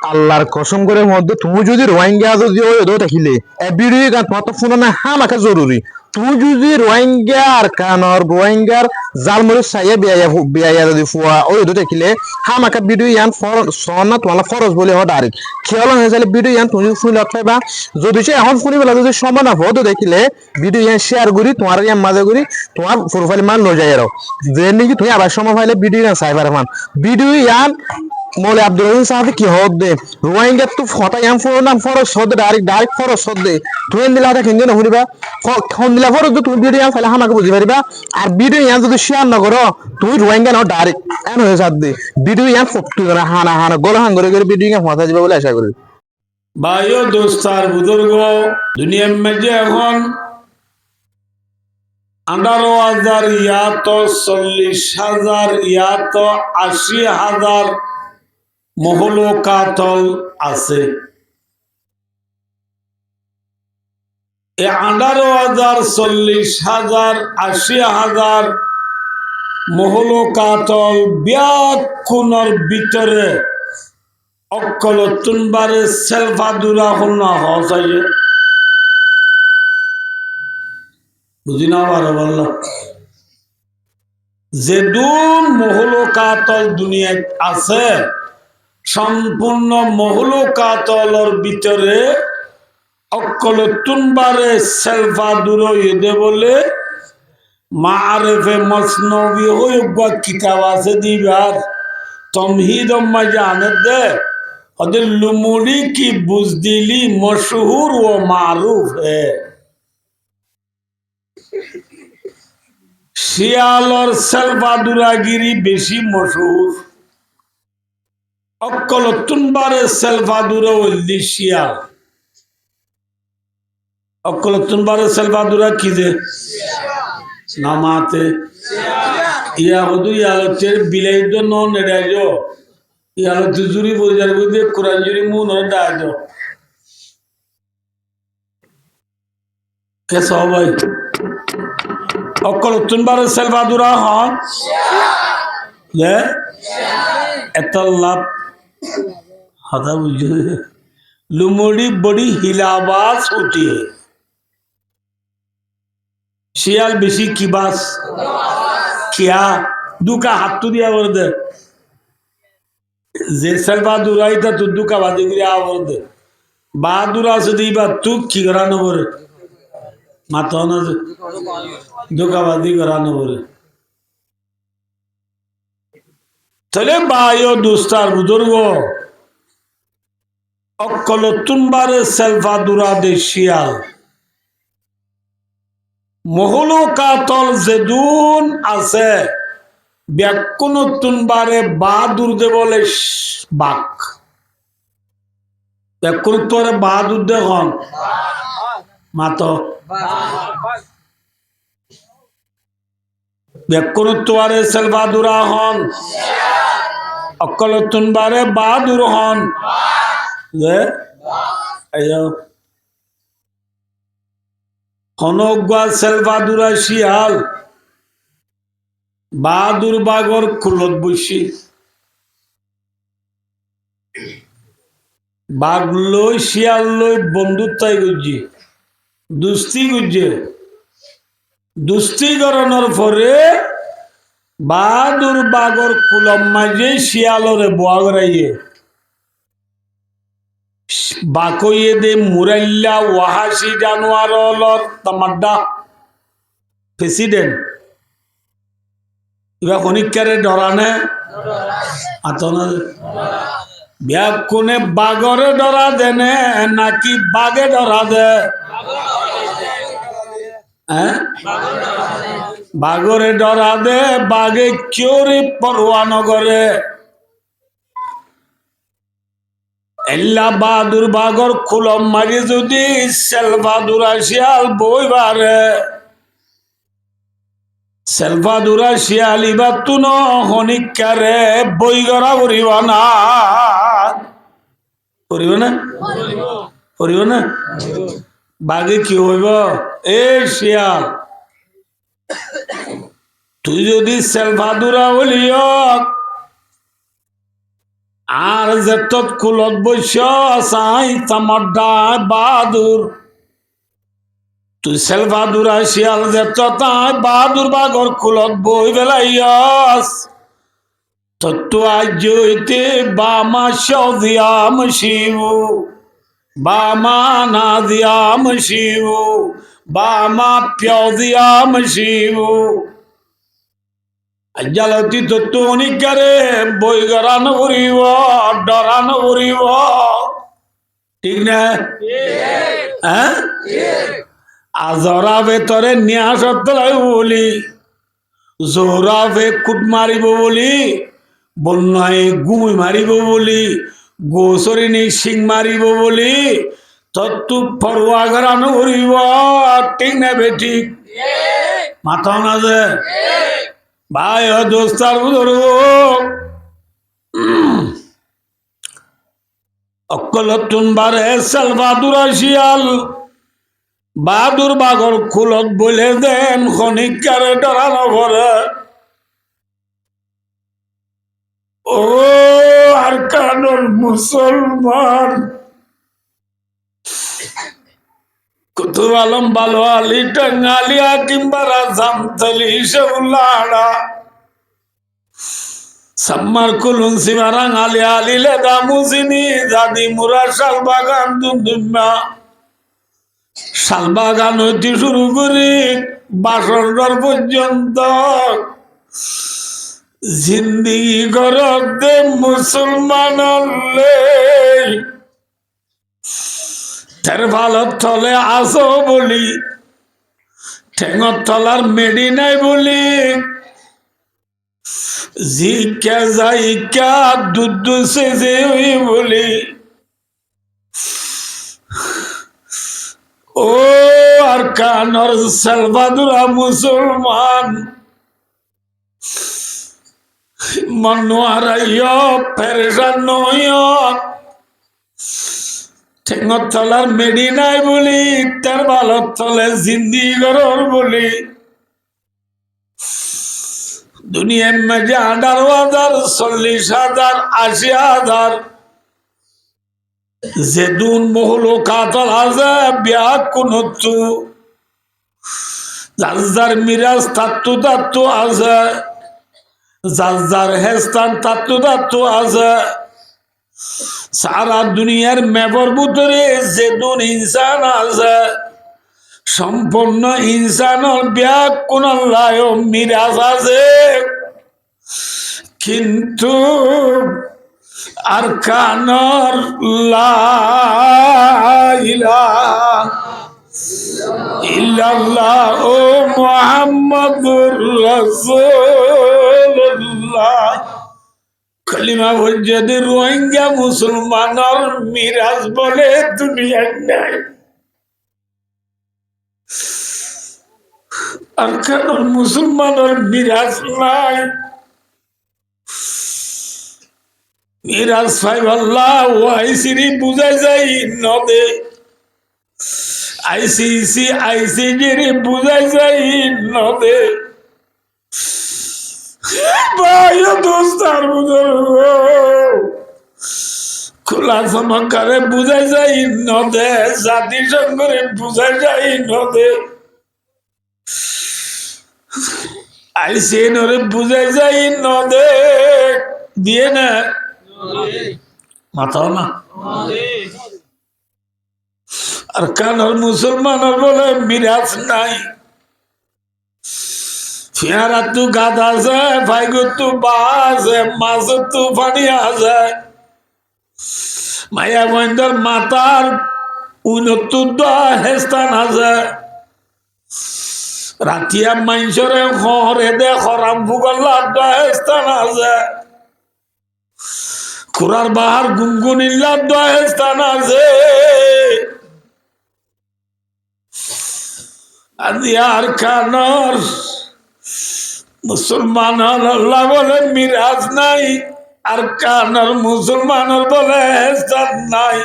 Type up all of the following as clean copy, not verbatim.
আল্লাহর কসম করে মধ্যে তুমি যদি রোহিঙ্গা যদি ওই দেখিলে ভিডিও গান তোমার তো ফোন না হামাকা জরুরি তুই যদি রোহিঙ্গা আর কানর রোহিঙ্গার জালমুরি সাইয়া বিয়া যদি ফুয়া ওই দেখিলে হামাকা ভিডিও ইয়ান সন্না তোমার ফরজ বলে হয় ডাইরেক্ট খেয়াল হয়ে যাবে ভিডিও ইয়ান তুমি শুনে লক্ষাইবা যদি সে এখন শুনি বেলা যদি সময় না হতো দেখিলে ভিডিও ইয়ান শেয়ার করি তোমার ইয়ান মাঝে করি তোমার প্রোফাইল মান লয়ে যায় যে নাকি তুমি আবার সময় পাইলে ভিডিও ইয়ান সাইবার মান ভিডিও ইয়ান মৌলে আব্দুল রহিম সাহেব কি হদ দে রোহিঙ্গা তো ফটা ইয়াম নাম ফরজ হদ ডাইরেক্ট ফরজ হদ দে তুই দিলা তা কিনজে নহরিবা খন দিলা ফরজ তুমি ভিডিও ইয়াম ফাইলে হামাকে বুঝি পারিবা আর ভিডিও ইয়ান যদি শেয়ার না করো তুই রোহিঙ্গা না ডাইরেক্ট এন হয়ে সাথ দে ভিডিও ইয়ান ফটো না হানা হানা গোল হান করে ভিডিও ইয়ান ফাঁসা যাবে বলে আশা করি ভাইও দোস্তার বুজুর্গ দুনিয়ার মধ্যে এখন 18,000 ইয়া তো 40,000 ইয়া তো 80,000 মহলকাতল আছে। এই 18,000 40,000 80,000 মহলকাতল ব্যাকুণর ভিতরে অকলতুন বারে সেলফাদুরা হন্না হসাইয়ে বুঝি না বারো বলল যেদুন মহলকাতল দুনিয়ায় আছে সম্পূর্ণ মহলকাতলর ভিতরে অকলতুন বারে সেলফাদুর ইদে বলে মাআরিফে মসনবী হইবা কিতাব আছে দিবার তমহিদ জানে দে ওদের লুমুড়ি কি বুজদিলি মশহুর ও মারুফ হে শিয়ালর সেলফাদুরাগিরি বেশি মশহুর অকলতুন বারে সেলফাদুরা ওইলি শিয়াল অকলতুন বারে সেলফাদুরা কি দে নামাতে ইয়া হদু ইয়ালতের বিলাইদ নন এডাইজো ইয়ালত জুরি বজার বুঝে কোরআন জুরি মুন ডাইজো কে সবাই অকলতুন বারে সেলফাদুরা হন লে এত লাভ হাদা বুঝে লুমড়ি বড়ি হিলাবাস উঠি শিয়াল বেশি কি বাস কিয়া দুকা হাত দিয়া বলে দে যে সেলফাদুরা এটা তো দুকা বাদি করে আবর দে বাহাদুরা আছে দিবা তু কি করানো বলে মাথা না দুকাবাদি করানো বলে তাহলে ভাইও দুস্তার বুজুর্গ অকলতুন বারে সেলফাদুরা দে শিয়াল মহলকাতল যেদুন আছে ব্যাকুণতুন বারে বাহাদুর দে বলে বাক ব্যাকুণত্বরে বাহাদুর দে হন মাত ব্যাকুণত্বরে সেলফাদুরা হন অকলতুন বারে বাহাদুর হন হনগুয়া সেলফাদুরা শিয়াল বাহাদুর বাগর কুলত বসি বাঘ লই শিয়াল লই বন্ধুত্বাই গুজি দুস্তি গুজে দুস্তি করানোর পরে বাহাদুর বাগর কুলম মাঝে শিয়ালরে বোয়া করাইয়ে বাকইয়ে দে মুরাইল্লা ওয়াহাসি জানোয়ারলর তামাড্ডা প্রেসিডেন্ট এবার খনিকারে ডরানে আতনা ব্যাকুনে বাগরে ডরা দেনে নাকি বাগে ডরা দে হ্যাঁ বাগরে ডরা দে বাগে কিওরে পরোয়া নগরে এল্লা বাহাদুর বাগর কুলম মারি যদি সেলফাদুরা শিয়াল বইবারে সেলফাদুরা শিয়াল ইবার তুন হনিকারে বই গড়া করিব না করিব না করিব না বাগে কি হইব এ শিয়াল তুই যদি সেলফাদুরা বলিও আর যে তৎকুলত বৈশ্য চাই তামড্ডা বাহাদুর তুই সেল বাহাদুর আসিয়াল যে তাই বাহাদুর বাগর কুলত বই বেলাইয়াস তত্ত্ব আজ হইতে বামা সদিয়াম শিব বামা না দিয়াম শিব বামা প্যদিয়াম শিব জালতি তত্ত্ব অনিকারে বই গড়ানো করিব ডরানো করিব ঠিক না হ্যাঁ আজরা ভেতরে নিয়া সত্তলাই বলি জোরা ভে কুট মারিব বলি বন্যায় গুই মারিব বলি গোসরিনী সিং মারিব বলি তত্তু ফরুয়া গড়ানো করিব ঠিক না বে ঠিক মাথাও না যে ভাই ও দোস্তার বুঝরু অকলতুন বারে সাল বাহাদুর আসিয়াল বাহাদুর বাগর খুলত বলে দেন খনিকারে ডরানো ভরে ও আর কানুন মুসলমান কুতুব আলম বালো আলী টাঙ্গালি কিংবা জামতলি সেউলাড়া সাম্মার কুলুন সিমারাং আলী আলী লেদা মুসিনি দাদি মুরা শালবাগান দুমদুমা শালবাগান হইতে শুরু করি বাসর পর্যন্ত জিন্দিগি গরব দে মুসলমান তের ভালো তলে আসো বলি ঠেঙর তলার মেডি নাই বলি জিকা যাইকা দুধ সেজে বলি ও আর কানর সালভাদুরা মুসলমান মনোয়ারাইয় পেরেশান নইয় ঠেঙর তলার মেডি নাই বলি তার ভালো তলে জিন্দি গরর বলি দুনিয়ার মাঝে 18,000 40,000 80,000 যেদুন মহলো কাতল আছে বিয়া কোনতু যার মিরাজ তাত্তু তাত্তু আছে যার হেস্তান তাত্তু তাত্তু আছে সারা দুনিয়ার মেবর ভিতরে যেদুন ইনসান আছে সম্পূর্ণ ইনসানের বিয়া কোন মিরাজ আছে কিন্তু আর কানর লা ইলাহা ইল্লাল্লাহ ও মুহাম্মাদুর রাসূলুল্লাহ কালিমা যদি রোহিঙ্গা মুসলমানের মিরাজ বলে দুনিয়ার নাই আর কানর মুসলমানের মিরাজ নাই মিরাজ সাহেব আল্লাহ ও আইসিরি বুঝাই যাই নদে আইসিসি আইসিজিরি বুঝাই যাই নদে ভাই দোস্তার বুঝল খোলা চমৎকারে বুঝাই যাই নদে জাতিসংঘরে বুঝাই যাই নদে আইসিএনরে বুঝাই যাই নদে দিয়ে না মাথাও না আর কানর মুসলমানের বলে মিরাজ নাই ফিয়ারা তু গাদ আছে ভাইগো তু বা আছে মাছ তু পানি আছে মায়া বন্ধর মাতার উনতুদ্দ হেস্তান আছে রাতিয়া মাইসরে হরে দে খরাম ভূগোল্লার হেস্তান আছে খুরার বাহার গুনগুনিল্লার হেস্তান আছে আর কানর মুসলমান আল্লাহ বলে মিরাজ নাই আর কানর মুসলমানের বলে হেস্তান নাই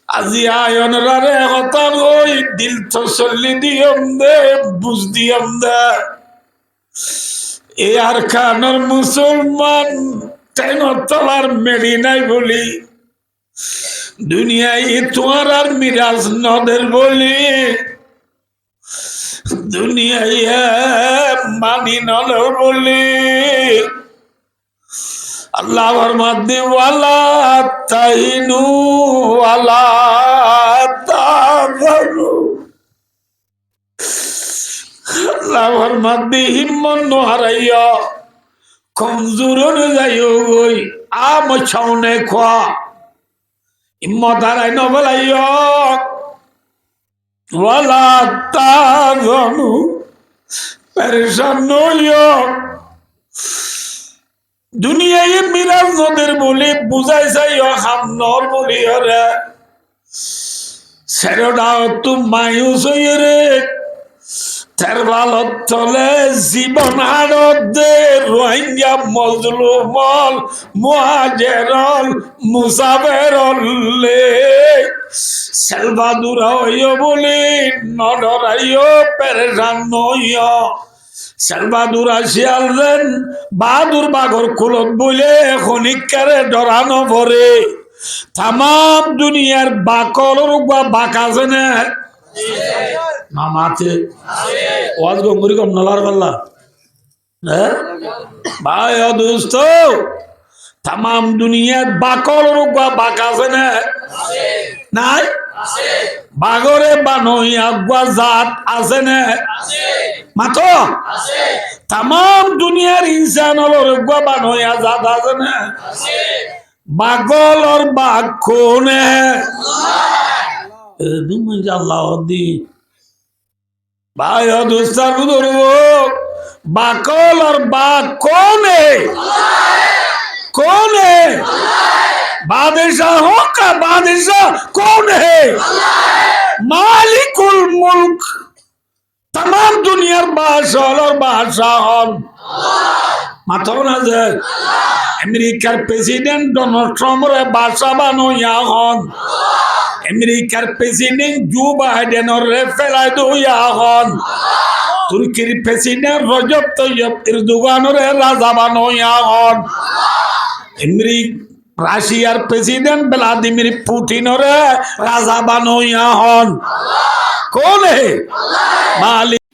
আজি আয়নরা রে হতান ওই দিল তসল্লি দিয়ম দে বুঝ দিয়ম দে এ আর কানর মুসলমান ট্রেনের তলার মেরি নাই বলি, দুনিয়ায় তোমার আর মিরাজ নদের বলি, দুনিয়ায় মানি নদর বলি। আল্লাহর মধ্যে ওয়ালা তাইনু ওয়ালা তাযানু, আল্লাহর মধ্যে হিম্মত হারাইয়া কমজোর যাইও গই আম ছাউনে খোয়া হিম্মত হারাই নবলাইয়া ওয়ালা তাযানু, পরেশান নইও। দুনিয়ায় মিরাজ নদের বলি বুঝাই চাইও হামনর বলি হরে সেরোডা তু মায়ুস রে তার ভালত চলে জীবন হারত দে রোহিঙ্গা মজলুমল মুহাজেরল মুসাফেরলে সেলভাদুরা হইও বলি নডরাইও পেরেশান নইও। সেলভাদুর আসিয়াল দেন বাহাদুর বাগর কুলত বলে খনিকারে ডরানো ভরে তাম দুনিয়ার বাকর বাক আছে না মামাতে ওয়াজ গঙ্গুরি কম নলার পাল্লা হ্যাঁ ভাই দোস্ত, তাম দুনিয়ার বাকর বাক আছে না নাই? বাগরে বানই আগুয়া জাত আছে না মাতো? তাম দুনিয়ার ইনসান হল বানইয়া জাত আছে না? বাগলর বাঘ কোনে আল্লাহ দি ভাই দোস্তার ধরব বাকলর বাঘ কোনে কোনে बादशाह का बादशाह कौन है? मालिकुल मुल्क, तमाम दुनिया बादशाह और बादशाह माथो ना जे अमेरिकार प्रेसिडेंट डोनाल्ड ट्रम्प रे बादशाह बानो या हन, अमेरिकार प्रेसिडेंट जो बाइडेन रे फेलाई दो या हन, तुर्कीर प्रेसिडेंट रजब तय्यब एरदोगान रे राजा बानो या हन, রাশিয়ার প্রেসিডেন্ট ভ্লাদিমির পুতিনের রাজা বানাইয়া হন। কোন হে? মালিক।